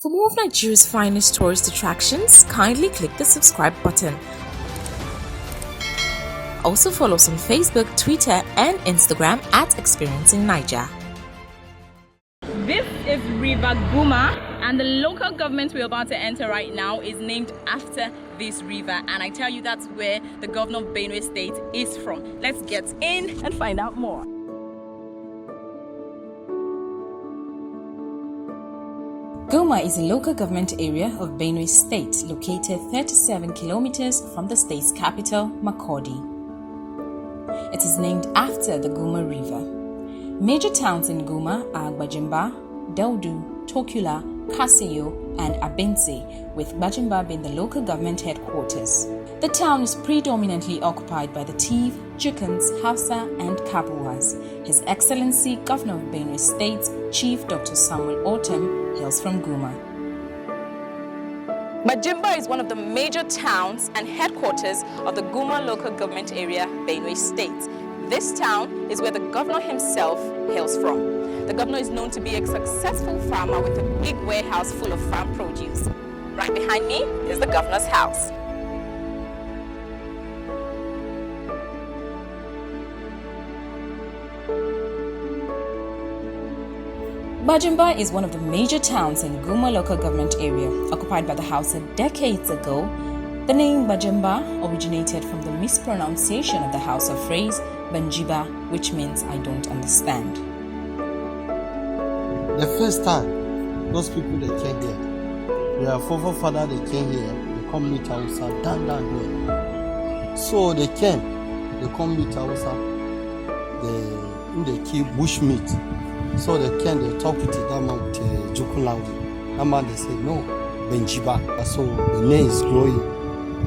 For more of Nigeria's finest tourist attractions, kindly click the subscribe button. Also follow us on Facebook, Twitter and Instagram at Experiencing Naija. This is River Guma, and the local government we're about to enter right now is named after this river, and I tell you that's where the governor of Benue State is from. Let's get in and find out more. Guma is a local government area of Benue State located 37 kilometers from the state's capital, Makurdi. It is named after the Guma River. Major towns in Guma are Gbajimba, Daudu, Tokula, Kaseyo, and Abense, with Gbajimba being the local government headquarters. The town is predominantly occupied by the Tiv, Jukuns, Hausa, and Kabuwas. His Excellency Governor of Benue State Chief Dr. Samuel Ortom hails from Guma. Banjiba is one of the major towns and headquarters of the Guma local government area, Benue State. This town is where the governor himself hails from. The governor is known to be a successful farmer with a big warehouse full of farm produce. Right behind me is the governor's house. Gbajimba is one of the major towns in Guma local government area, occupied by the Hausa decades ago. The name Gbajimba originated from the mispronunciation of the Hausa phrase Banjiba, which means I don't understand. The first time those people they came here, their forefather they came here, they come meet Hausa down here. So they come meet Hausa, they keep bush meat. So they talk with that man with Jukun language. That man they say no, Banjiba. So the name is growing.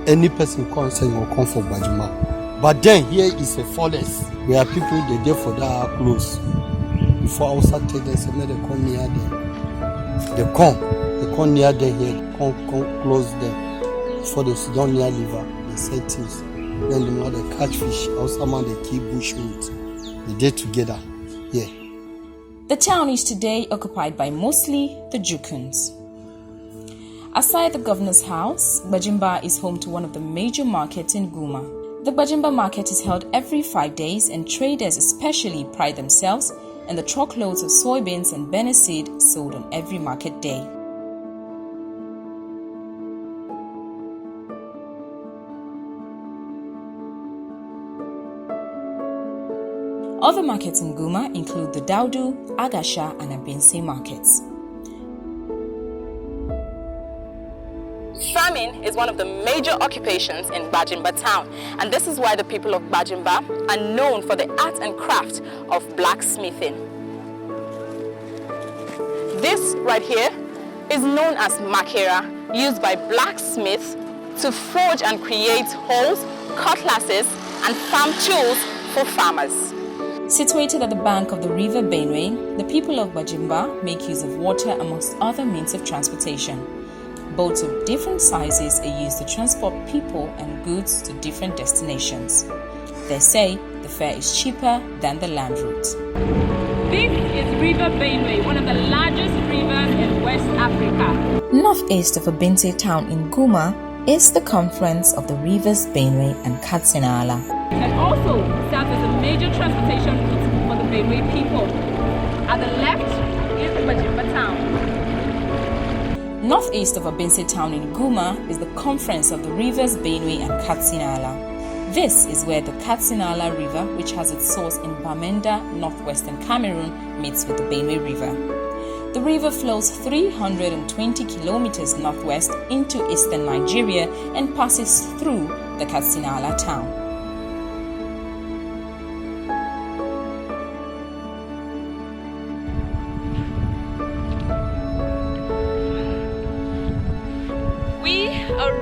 Any person can say will come for Gbajimba. But then here is a forest where people they there for that close. Before Hausa tell them say they come near them. They come near them here, come close them. Before they sit down near river, they say things. Then the man they catch fish. Hausa man they keep bush meat. They there together. Yeah. The town is today occupied by mostly the Jukuns. Aside the governor's house, Gbajimba is home to one of the major markets in Guma. The Gbajimba market is held every 5 days, and traders especially pride themselves in the truckloads of soybeans and Benue seed sold on every market day. Other markets in Guma include the Daudu, Agasha, and Abense markets. Farming is one of the major occupations in Gbajimba town, and this is why the people of Gbajimba are known for the art and craft of blacksmithing. This right here is known as makera, used by blacksmiths to forge and create hoes, cutlasses, and farm tools for farmers. Situated at the bank of the river Benue, the people of Gbajimba make use of water amongst other means of transportation. Boats of different sizes are used to transport people and goods to different destinations. They say the fare is cheaper than the land route. This is River Benue, one of the largest rivers in West Africa. Northeast of Abense town in Guma is the confluence of the rivers Benue and Katsina. And also serves as a major transportation route for the Benue people. At the left is the Gbajimba town. Northeast of Abense town in Guma is the confluence of the rivers Benue and Katsina. This is where the Katsina River, which has its source in Bamenda, northwestern Cameroon, meets with the Benue River. The river flows 320 kilometers northwest into eastern Nigeria and passes through the Katsina town.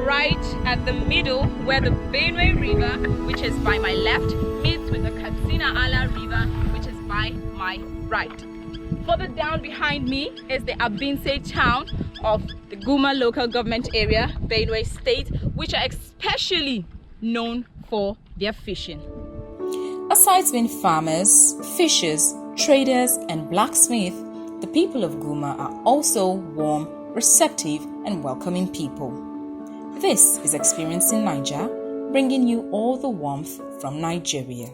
Right at the middle where the Benue River, which is by my left, meets with the Katsina River, which is by my right. Further down behind me is the Abense town of the Guma local government area, Benue State, which are especially known for their fishing. Aside being farmers, fishers, traders, and blacksmiths, the people of Guma are also warm, receptive, and welcoming people. This is Experiencing Naija, bringing you all the warmth from Nigeria.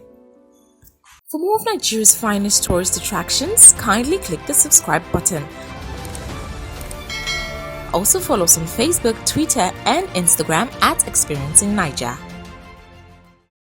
For more of Nigeria's finest tourist attractions, kindly click the subscribe button. Also follow us on Facebook, Twitter, and Instagram at Experiencing Naija.